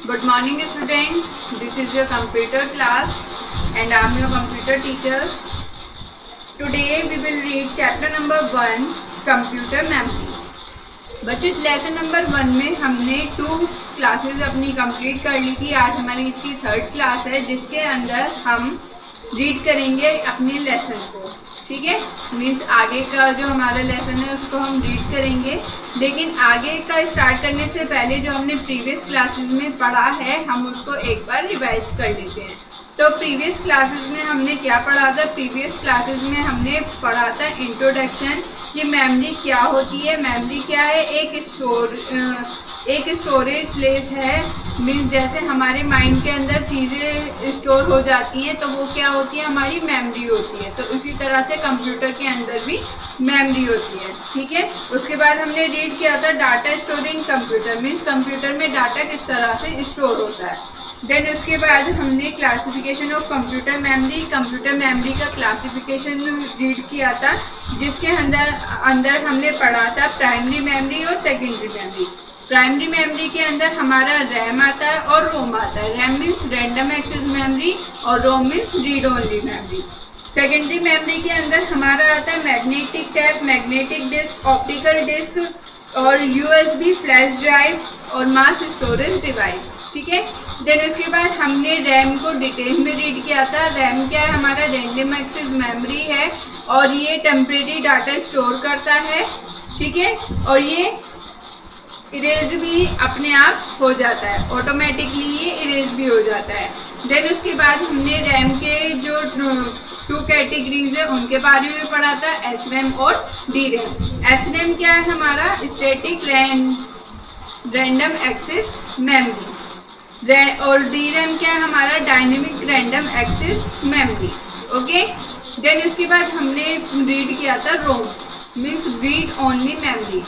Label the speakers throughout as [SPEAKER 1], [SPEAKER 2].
[SPEAKER 1] Good morning students, this is your computer class and I am your computer teacher. Today we will read chapter number 1 computer memory. बच्चों lesson number 1 में हमने 2 classes अपनी complete कर ली थी। आज हमारी इसकी 3rd क्लास है जिसके अंदर हम रीड करेंगे अपने लेसन को। ठीक है, मीन्स आगे का जो हमारा लेसन है उसको हम रीड करेंगे, लेकिन आगे का स्टार्ट करने से पहले जो हमने प्रीवियस क्लासेस में पढ़ा है हम उसको एक बार रिवाइज कर लेते हैं। तो प्रीवियस क्लासेस में हमने क्या पढ़ा था? प्रीवियस क्लासेस में हमने पढ़ा था इंट्रोडक्शन कि मेमोरी क्या होती है। मेमोरी क्या है? एक स्टोरेज प्लेस है, मीन्स जैसे हमारे माइंड के अंदर चीज़ें स्टोर हो जाती हैं तो वो क्या होती है? हमारी मेमोरी होती है। तो उसी तरह से कंप्यूटर के अंदर भी मेमोरी होती है। ठीक है, उसके बाद हमने रीड किया था data store in computer, means computer में डाटा किस तरह से स्टोर होता है। देन उसके बाद हमने क्लासिफिकेशन ऑफ कंप्यूटर मेमोरी का क्लासिफिकेशन रीड किया था, जिसके अंदर हमने पढ़ा था प्राइमरी मेमोरी और सेकेंडरी मेमोरी। प्राइमरी मेमोरी के अंदर हमारा रैम आता है और रोम आता है। RAM means random access memory और ROM means read only memory. Secondary memory के अंदर हमारा आता है magnetic tape, magnetic disk, optical disk और यूएसबी फ्लैश ड्राइव और मास स्टोरेज डिवाइस। ठीक है, देन उसके बाद हमने रैम को डिटेल में रीड किया था। रैम क्या है? हमारा रैंडम एक्सेस मेमोरी है और ये टेम्परेरी डाटा स्टोर करता है। ठीक है, और ये इरेज भी अपने आप हो जाता है, ऑटोमेटिकली ये इरेज भी हो जाता है। देन उसके बाद हमने रैम के जो 2 कैटेगरीज है उनके बारे में पढ़ा था, एस रैम और डी रैम। एस रैम क्या है? हमारा स्टैटिक रैंडम एक्सेस मेमोरी और डी रैम क्या है? हमारा dynamic random access memory. Okay, then उसके बाद हमने रीड किया था ROM, means read only memory.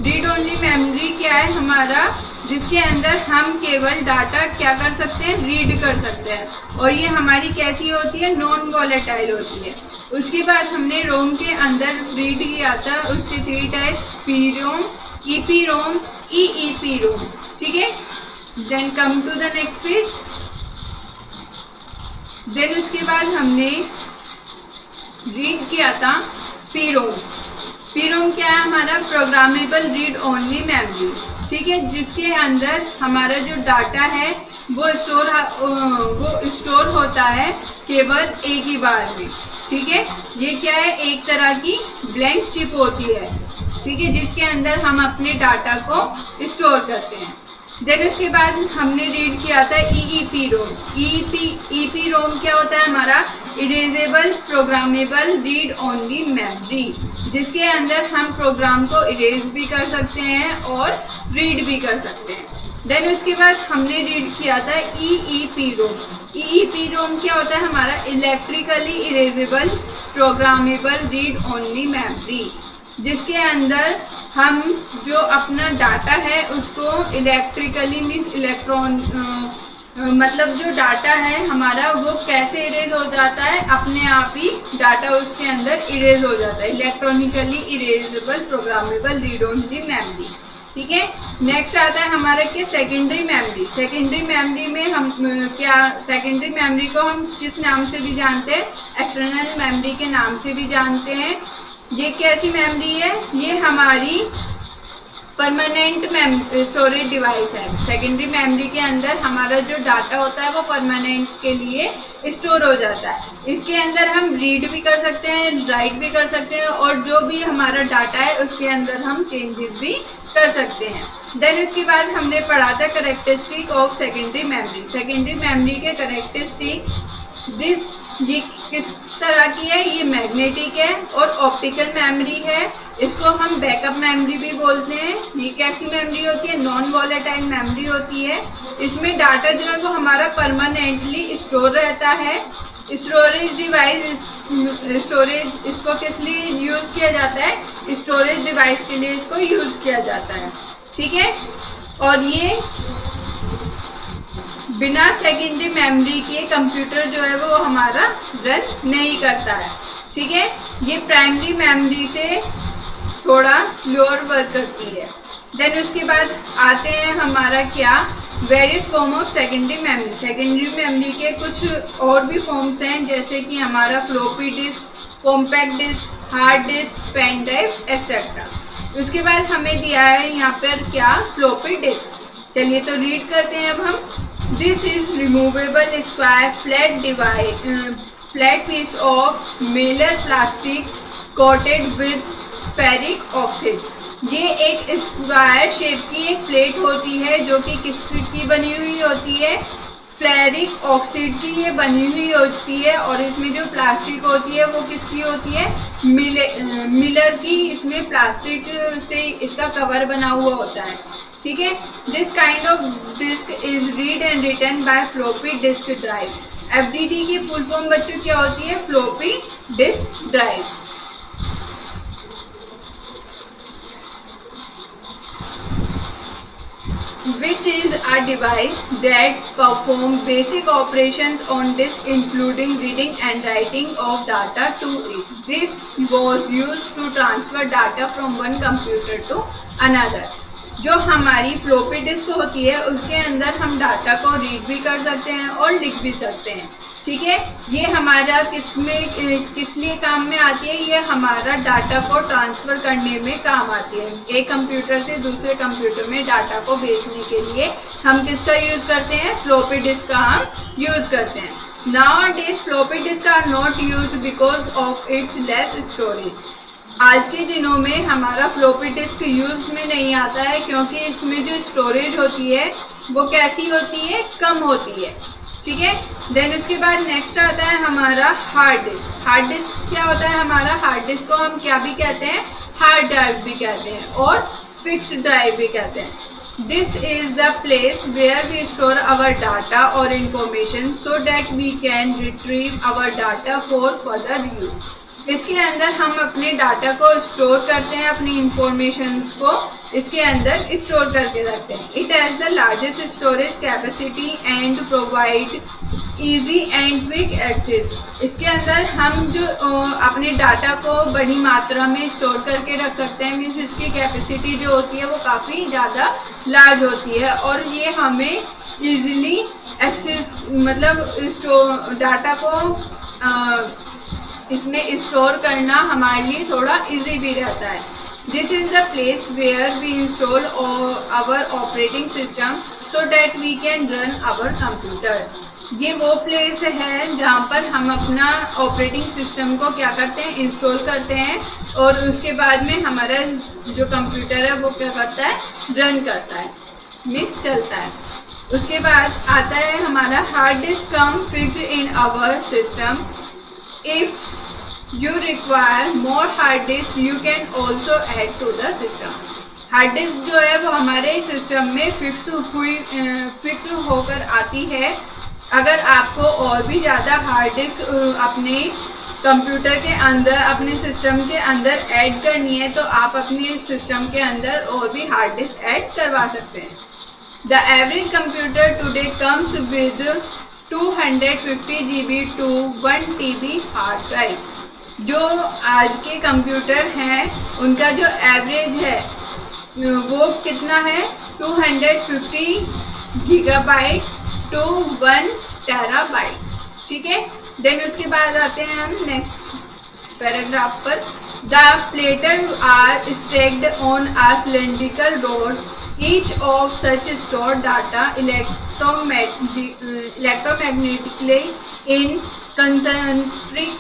[SPEAKER 1] Read only memory क्या है? हमारा जिसके अंदर हम केवल डाटा क्या कर सकते हैं? रीड कर सकते हैं, और ये हमारी कैसी होती है? नॉन वॉलेटाइल होती है। उसके बाद हमने रोम के अंदर रीड किया था उसके 3 types, P ROM, EP ROM, EEP ROM. ठीक है, then come to the next page. Then उसके बाद हमने रीड किया था पी रोम। पी रोम क्या है? हमारा प्रोग्रामेबल रीड ओनली मेमोरी। ठीक है, जिसके अंदर हमारा जो डाटा है वो स्टोर होता है केवल एक ही बार में। ठीक है, ये क्या है? एक तरह की ब्लैंक चिप होती है। ठीक है, जिसके अंदर हम अपने डाटा को स्टोर करते हैं। देन उसके बाद हमने रीड किया था ईईपी रोम। ईईपी रोम क्या होता है? हमारा erasable programmable read only memory, जिसके अंदर हम प्रोग्राम को इरेज भी कर सकते हैं और रीड भी कर सकते हैं। देन उसके बाद हमने रीड किया था ईईपी रोम। ईईपी रोम क्या होता है? हमारा electrically erasable programmable read only memory, जिसके अंदर हम जो अपना डाटा है उसको इलेक्ट्रिकली मीन्स मतलब जो डाटा है हमारा वो कैसे इरेज हो जाता है? अपने आप ही डाटा उसके अंदर इरेज हो जाता है। Electronically erasable programmable read only memory. ठीक है, नेक्स्ट आता है हमारा कि सेकेंडरी मेमोरी। सेकेंडरी मेमोरी में हम सेकेंडरी मेमोरी को हम किस नाम से भी जानते हैं? एक्सटर्नल मेमोरी के नाम से भी जानते हैं। ये कैसी मेमोरी है? ये हमारी परमानेंट स्टोरेज डिवाइस है। सेकेंडरी मेमोरी के अंदर हमारा जो डाटा होता है वो परमानेंट के लिए स्टोर हो जाता है। इसके अंदर हम रीड भी कर सकते हैं, राइट भी कर सकते हैं, और जो भी हमारा डाटा है उसके अंदर हम चेंजेस भी कर सकते हैं। देन उसके बाद हमने पढ़ा था characteristic of secondary memory. Secondary memory के कैरेक्टरिस्टिक ये किस तरह की है? ये मैग्नेटिक है और ऑप्टिकल मेमोरी है। इसको हम बैकअप मेमोरी भी बोलते हैं। ये कैसी मेमोरी होती है? नॉन वॉलेटाइल मेमोरी होती है। इसमें डाटा जो है वो हमारा परमानेंटली स्टोर रहता है। स्टोरेज डिवाइस स्टोरेज इसको किस लिए यूज़ किया जाता है? स्टोरेज डिवाइस के लिए इसको यूज़ किया जाता है। ठीक है, और ये बिना सेकेंडरी मेमोरी के कंप्यूटर जो है वो हमारा रन नहीं करता है। ठीक है, ये प्राइमरी मेमोरी से थोड़ा स्लोअर वर्क करती है। देन उसके बाद आते हैं हमारा क्या various form of secondary memory, secondary memory के कुछ और भी फॉर्म्स हैं, जैसे कि हमारा floppy disk, compact disk, hard disk, pen drive etcetera. उसके बाद हमें दिया है यहाँ पर क्या, फ्लॉपी डिस्क। चलिए तो रीड करते हैं अब हम। This is removable square flat device, flat piece of mylar plastic coated with ferric oxide. ये एक स्क्वायर शेप की एक प्लेट होती है जो कि किसकी बनी हुई होती है, फेरिक ऑक्साइड की ये बनी हुई होती है। और इसमें जो प्लास्टिक होती है वो किसकी होती है, मिलर की। इसमें प्लास्टिक से इसका कवर बना हुआ होता है, ठीक है। This kind of disk is read and written by floppy disk drive. FDD की फुल फॉर्म बच्चों क्या होती है, floppy disk drive. Which is a device that perform basic operations on disk including reading and writing of data to it. This was used to transfer data from one computer to another. जो हमारी floppy disk होती है उसके अंदर हम data को read भी कर सकते हैं और लिख भी सकते हैं, ठीक है। ये हमारा किस लिए काम में आती है, ये हमारा डाटा को ट्रांसफ़र करने में काम आती है। एक कंप्यूटर से दूसरे कंप्यूटर में डाटा को भेजने के लिए हम किसका यूज़ करते हैं, फ्लॉपी डिस्क का हम यूज़ करते हैं। Nowadays floppy disk are not used because of its less storage. आज के दिनों में हमारा फ्लॉपी डिस्क यूज में नहीं आता है क्योंकि इसमें जो स्टोरेज होती है वो कैसी होती है, कम होती है, ठीक है। देन उसके बाद नेक्स्ट आता है हमारा हार्ड डिस्क। हार्ड डिस्क क्या होता है हमारा, हार्ड डिस्क को हम क्या भी कहते हैं, हार्ड ड्राइव भी कहते हैं और फिक्स्ड ड्राइव भी कहते हैं। This is the place where we store our data और information so that we can retrieve our data for further use. इसके अंदर हम अपने डाटा को स्टोर करते हैं, अपनी इंफॉर्मेशंस को इसके अंदर स्टोर करके रखते हैं। It has the largest storage capacity and provide easy and quick access. इसके अंदर हम जो अपने डाटा को बड़ी मात्रा में स्टोर करके रख सकते हैं, मीन्स इसकी कैपेसिटी जो होती है वो काफ़ी ज़्यादा लार्ज होती है और ये हमें ईजिली एक्सेस, मतलब डाटा को इसमें स्टोर करना हमारे लिए थोड़ा इजी भी रहता है। This is the place where we install our operating system so that we can run our computer. ये वो प्लेस है जहाँ पर हम अपना ऑपरेटिंग सिस्टम को क्या करते हैं, इंस्टॉल करते हैं और उसके बाद में हमारा जो कंप्यूटर है वो क्या करता है, रन करता है, मीन्स चलता है। उसके बाद आता है हमारा hard disk come fixed in our system. If you require more hard disk, you can also add to the system. Hard disk जो है वो हमारे सिस्टम में फिक्स होकर आती है। अगर आपको और भी ज़्यादा हार्ड डिस्क अपने कंप्यूटर के अंदर, अपने सिस्टम के अंदर ऐड करनी है तो आप अपने सिस्टम के अंदर और भी हार्ड डिस्क ऐड करवा सकते हैं। The average computer today comes with 250 GB to 1 TB hard drive. जो आज के कंप्यूटर हैं उनका जो एवरेज है वो कितना है, 250 GB to 1 TB, ठीक है। देन उसके बाद आते हैं हम नेक्स्ट पैराग्राफ पर। The platter are stacked on a cylindrical rod, each of such stored data electromagnetically in concentric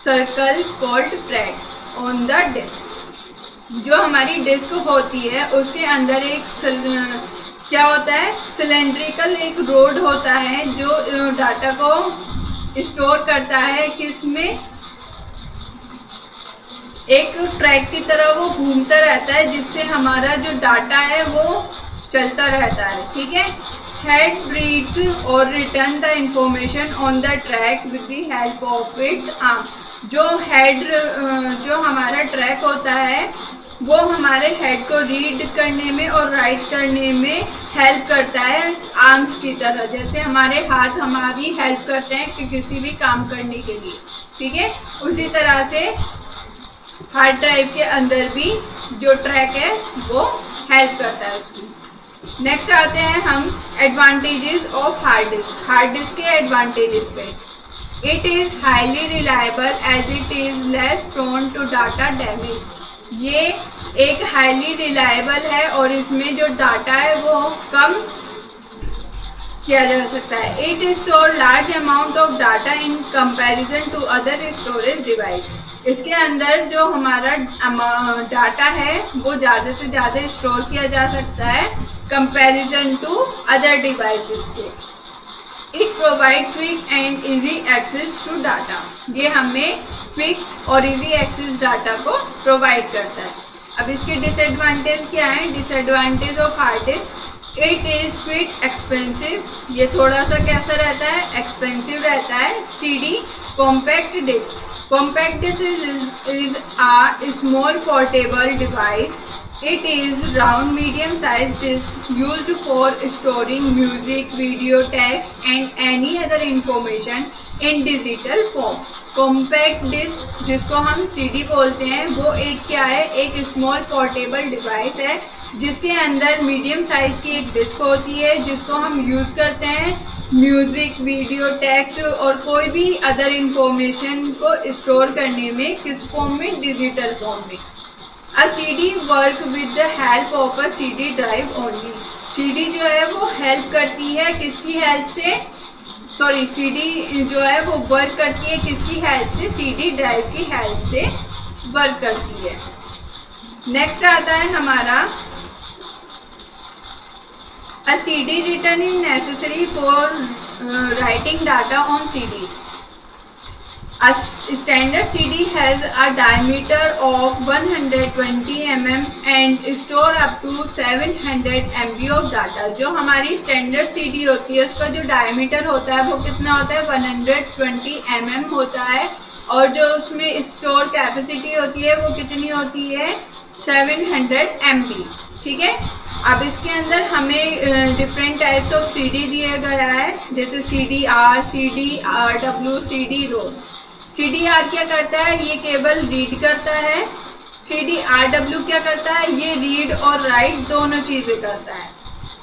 [SPEAKER 1] circle called track on the disk। जो हमारी डिस्क होती है उसके अंदर एक क्या होता है, सिलेंड्रिकल एक रोड होता है जो डाटा को स्टोर करता है, किसमें, एक ट्रैक की तरह वो घूमता रहता है जिससे हमारा जो डाटा है वो चलता रहता है, ठीक है। हेड रीड्स और return the information on the track with the help of its arm. जो हेड, जो हमारा ट्रैक होता है वो हमारे हेड को रीड करने में और राइट करने में हेल्प करता है आर्म्स की तरह, जैसे हमारे हाथ हमारी हेल्प करते हैं कि किसी भी काम करने के लिए, ठीक है। उसी तरह से हार्ड ड्राइव के अंदर भी जो ट्रैक है वो हेल्प करता है उसकी। नेक्स्ट आते हैं हम advantages of hard disk. Hard disk के एडवांटेजेस पे, it is highly reliable as it is less prone to data damage. ये एक हाईली रिलायबल है और इसमें जो डाटा है वो कम किया जा सकता है। It store large amount of data in comparison to other storage device. इसके अंदर जो हमारा डाटा है वो ज़्यादा से ज़्यादा स्टोर किया जा सकता है कंपैरिजन टू अदर डिवाइसेस के। It provide quick and easy access to data. ये हमें क्विक और इजी एक्सेस डाटा को प्रोवाइड करता है। अब इसके डिसएडवांटेज क्या है? Disadvantage of hard disk, it is quite expensive. ये थोड़ा सा कैसा रहता है? एक्सपेंसिव रहता है। CD compact disk, compact disk is a small portable device. It is round medium sized disk used for storing music, video, text and any other information in digital form. Compact disk जिसको हम CD बोलते हैं वो एक क्या है? एक small portable device है जिसके अंदर मीडियम साइज की एक डिस्क होती है जिसको हम यूज़ करते हैं म्यूजिक, वीडियो, टेक्स्ट और कोई भी अदर इंफॉर्मेशन को स्टोर करने में। किस फॉर्म में? डिजिटल फॉर्म में। अ CD work with the help of a CD drive only. CD जो है वो हेल्प करती है किसकी हेल्प से? सॉरी, CD जो है वो वर्क करती है किसकी हेल्प से? CD ड्राइव की हेल्प से वर्क करती है। नेक्स्ट आता है हमारा A CD written is necessary for writing data on CD. A standard CD has a diameter of 120 mm and store up to 700 MB of data. जो हमारी स्टैंडर्ड CD होती है उसका जो डायमीटर होता है वो कितना होता है? 120 mm होता है और जो उसमें स्टोर कैपेसिटी होती है वो कितनी होती है? 700 MB। ठीक है। अब इसके अंदर हमें डिफरेंट टाइप्स ऑफ CD दिया गया है जैसे CD-R, CD-RW, CD-ROM। CD-R क्या करता है? ये केवल रीड करता है। CD-RW क्या करता है? ये रीड और राइट दोनों चीज़ें करता है।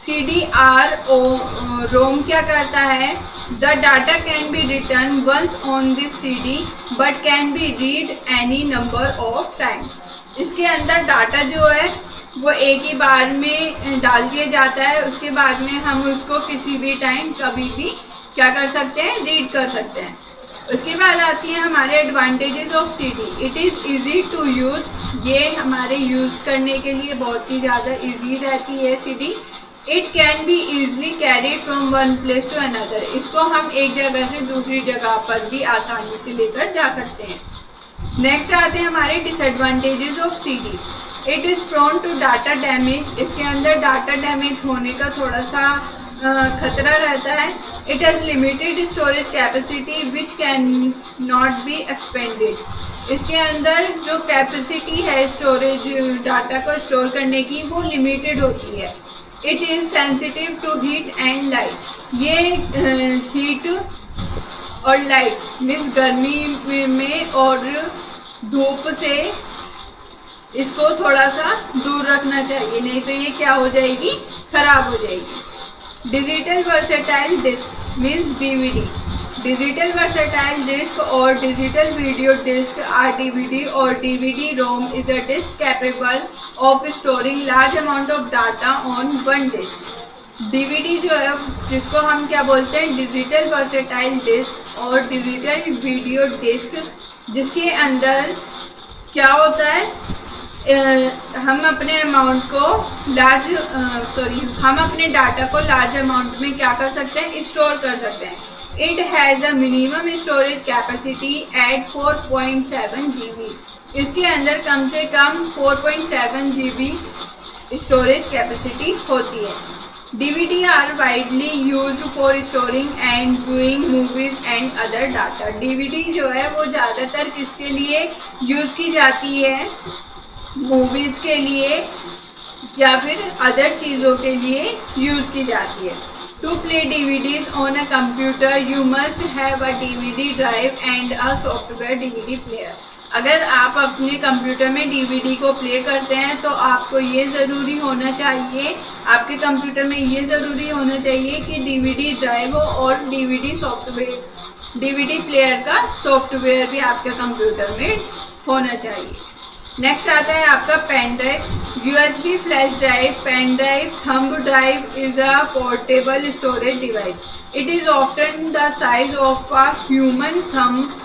[SPEAKER 1] CD-ROM क्या करता है? The data can be return once on this CD but can be read any number of time. इसके अंदर डाटा जो है वो एक ही बार में डाल दिया जाता है, उसके बाद में हम उसको किसी भी टाइम कभी भी क्या कर सकते हैं? रीड कर सकते हैं। उसके बाद आती है हमारे advantages of CD। It is easy to use. ये हमारे यूज़ करने के लिए बहुत ही ज़्यादा इजी रहती है CD। It can be easily carried from one place to another. इसको हम एक जगह से दूसरी जगह पर भी आसानी से लेकर जा सकते हैं। नेक्स्ट आते हैं हमारे disadvantages of CD। It is prone to data damage. इसके अंदर डाटा डैमेज होने का थोड़ा सा खतरा रहता है। It has limited storage capacity which can not be expanded. इसके अंदर जो कैपेसिटी है स्टोरेज डाटा को स्टोर करने की वो लिमिटेड होती है। It is sensitive to heat and light. ये हीट और लाइट मीन्स गर्मी में और धूप से इसको थोड़ा सा दूर रखना चाहिए, नहीं तो ये क्या हो जाएगी? खराब हो जाएगी। Digital versatile disk means DVD। Digital versatile disk और digital video disk are DVD और DVD-ROM is a disk capable of storing large amount of data on one disk. DVD जो है जिसको हम क्या बोलते हैं? डिजिटल वर्सेटाइल डिस्क और डिजिटल वीडियो डिस्क, जिसके अंदर क्या होता है? हम अपने अमाउंट को हम अपने डाटा को लार्ज अमाउंट में क्या कर सकते हैं? स्टोर कर सकते हैं। It has a minimum storage capacity eight 4.7 GB। इसके अंदर कम से कम 4.7 GB स्टोरेज कैपेसिटी होती है। DVD are widely used for storing and viewing movies and other data. DVD जो है वो ज़्यादातर किसके लिए यूज़ की जाती है? मूवीज़ के लिए या फिर अदर चीज़ों के लिए यूज़ की जाती है। To play DVDs on a computer you must have a DVD drive and a software DVD player. अगर आप अपने कंप्यूटर में डीवीडी को प्ले करते हैं तो आपको ये ज़रूरी होना चाहिए, आपके कंप्यूटर में ये ज़रूरी होना चाहिए कि डीवीडी ड्राइव हो और डीवीडी सॉफ्टवेयर, डीवीडी प्लेयर का सॉफ्टवेयर भी आपके कंप्यूटर में होना चाहिए। नेक्स्ट आता है आपका pen drive. USB flash drive, pen drive, thumb drive is a portable storage device. It is often the size of a human thumb,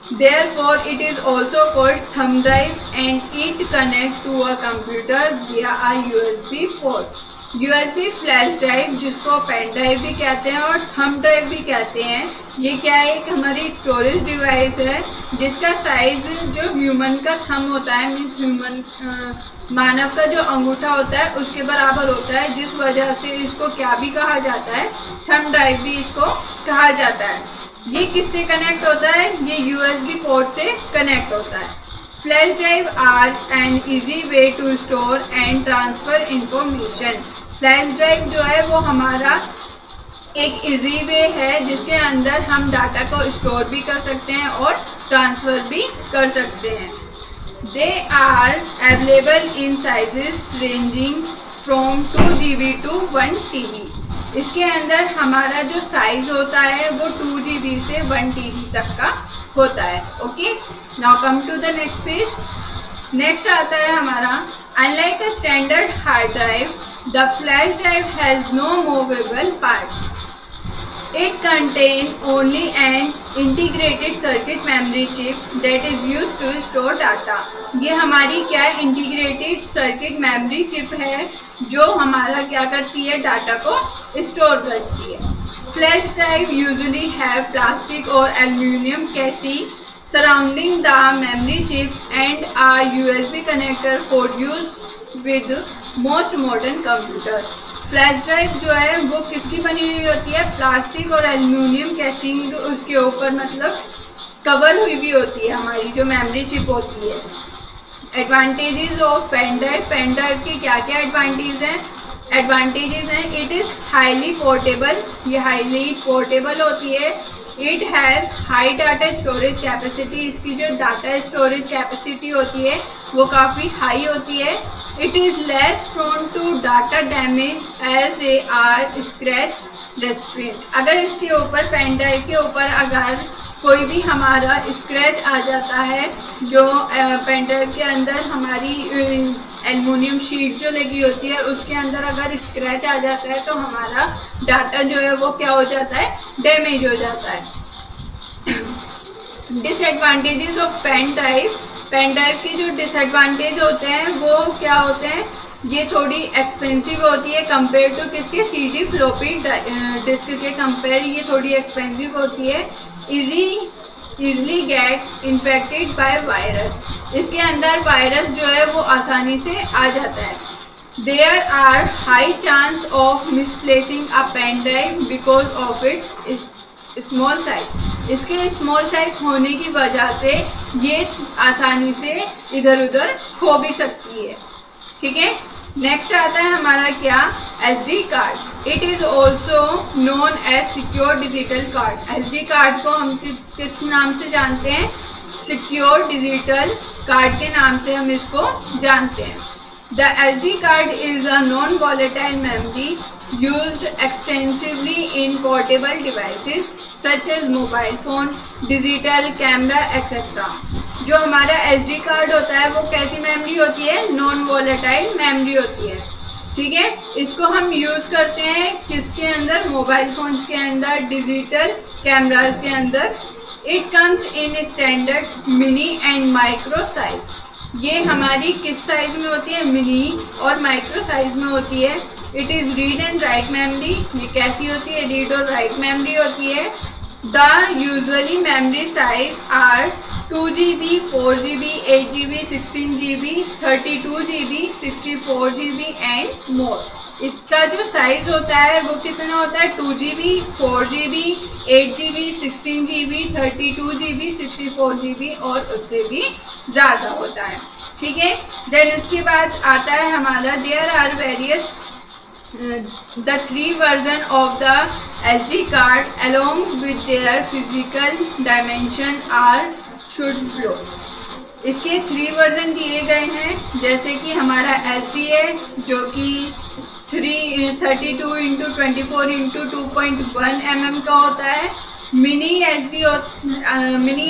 [SPEAKER 1] therefore it is also called thumb drive and it connect to a computer via a USB port. USB flash drive, जिसको pen drive भी कहते हैं और thumb drive भी कहते हैं, ये क्या है, एक हमारी स्टोरेज डिवाइस है जिसका साइज जो ह्यूमन का थंब होता है, मीन्स ह्यूमन मानव का जो अंगूठा होता है उसके बराबर होता है, जिस वजह से इसको क्या भी कहा जाता है, थंब ड्राइव भी इसको कहा जाता है। ये किससे कनेक्ट होता है, ये यूएसबी पोर्ट से कनेक्ट होता है। Flash drive are an easy way to store and transfer information. Flash drive जो है वो हमारा एक इजी वे है जिसके अंदर हम डाटा को स्टोर भी कर सकते हैं और ट्रांसफ़र भी कर सकते हैं। They are available in sizes ranging from 2 GB to 1 TB। इसके अंदर हमारा जो साइज होता है वो 2 GB से 1 TB तक का होता है। Okay, now come to the next page. Next आता है हमारा, unlike a standard hard drive, the flash drive has no movable part. It contains only an integrated circuit memory chip that is used to store data। ये हमारी क्या है, integrated circuit memory chip है जो हमारा क्या करती है, डाटा को स्टोर करती है। Flash drive usually have plastic और aluminium casing surrounding the memory chip and a USB connector for use with most modern computer। Flash drive जो है वो किसकी बनी हुई होती है, प्लास्टिक और एल्यूमिनियम कैसिंग उसके ऊपर मतलब कवर हुई भी होती है हमारी जो मेमोरी चिप होती है। Advantages of pen drive, pen drive के क्या क्या एडवांटेजेस हैं, इट इज़ हाईली पोर्टेबल, ये हाईली पोर्टेबल होती है। It has high data storage capacity, इसकी जो डाटा स्टोरेज कैपेसिटी होती है वो काफ़ी हाई होती है। It is less prone to data damage as they are scratch resistant. अगर इसके ऊपर पेन ड्राइव के ऊपर अगर कोई भी हमारा स्क्रैच आ जाता है, जो पेन ड्राइव के अंदर हमारी एल्युमिनियम शीट जो लगी होती है उसके अंदर अगर स्क्रैच आ जाता है तो हमारा डाटा जो है वो क्या हो जाता है, डैमेज हो जाता है। Disadvantages of pen drive, pen drive के जो डिसएडवांटेज होते हैं वो क्या होते हैं, ये थोड़ी एक्सपेंसिव होती है कंपेयर टू किसके, सीडी फ्लॉपी डिस्क के कंपेयर ये थोड़ी एक्सपेंसिव होती है। Easily get infected by virus, इसके अंदर वायरस जो है वो आसानी से आ जाता है। There are high chance of misplacing a pen drive because of its small size, इसके स्मॉल साइज होने की वजह से ये आसानी से इधर उधर खो भी सकती है। ठीक है, नेक्स्ट आता है हमारा क्या, SD card. It is also known as secure digital card. SD card को हम किस नाम से जानते हैं, सिक्योर डिजिटल कार्ड के नाम से हम इसको जानते हैं। The SD card is a non volatile memory used extensively in portable devices such as mobile phone, digital camera etc। जो हमारा SD कार्ड होता है वो कैसी मेमोरी होती है, नॉन वॉलेटाइल मेमोरी होती है। ठीक है, इसको हम यूज़ करते हैं किसके अंदर, मोबाइल फ़ोन्स के अंदर, डिजिटल कैमराज के अंदर। It comes in standard mini and micro size. ये हमारी किस साइज़ में होती है, मिनी और माइक्रो साइज़ में होती है। It is read and write memory, ये कैसी होती है, रीड और राइट मेमोरी होती है। The usually memory size are 2 GB, 4 GB, 8 GB, 16 GB, 32 GB, 64 GB and more. इसका जो साइज़ होता है वो कितना होता है, 2 GB, 4 GB, 8 GB, 16 GB, 32 GB, 64 GB और उससे भी ज़्यादा होता है। ठीक है, देन उसके बाद आता है हमारा, there are various the 3 version of the SD card along with their physical dimension are should flow. इसके 3 वर्जन दिए गए हैं, जैसे कि हमारा SDA जो कि 32 इंटू 24 इंटू 2.1 mm का होता है, मिनी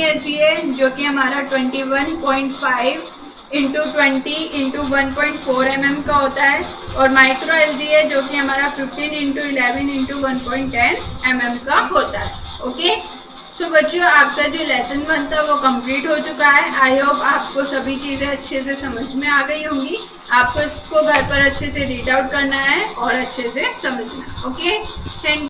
[SPEAKER 1] SDA जो कि हमारा 21.5 इंटू 20 इंटू 1.4 mm का होता है, और माइक्रो SDA जो कि हमारा 15 इंटू 11 इंटू 1.10 mm का होता है। ओके, सो बच्चों, आपका जो लेसन 1 था वो कंप्लीट हो चुका है। आई होप आपको सभी चीज़ें अच्छे से समझ में आ गई होंगी। आपको इसको घर पर अच्छे से रीड आउट करना है और अच्छे से समझना। Okay, thank you.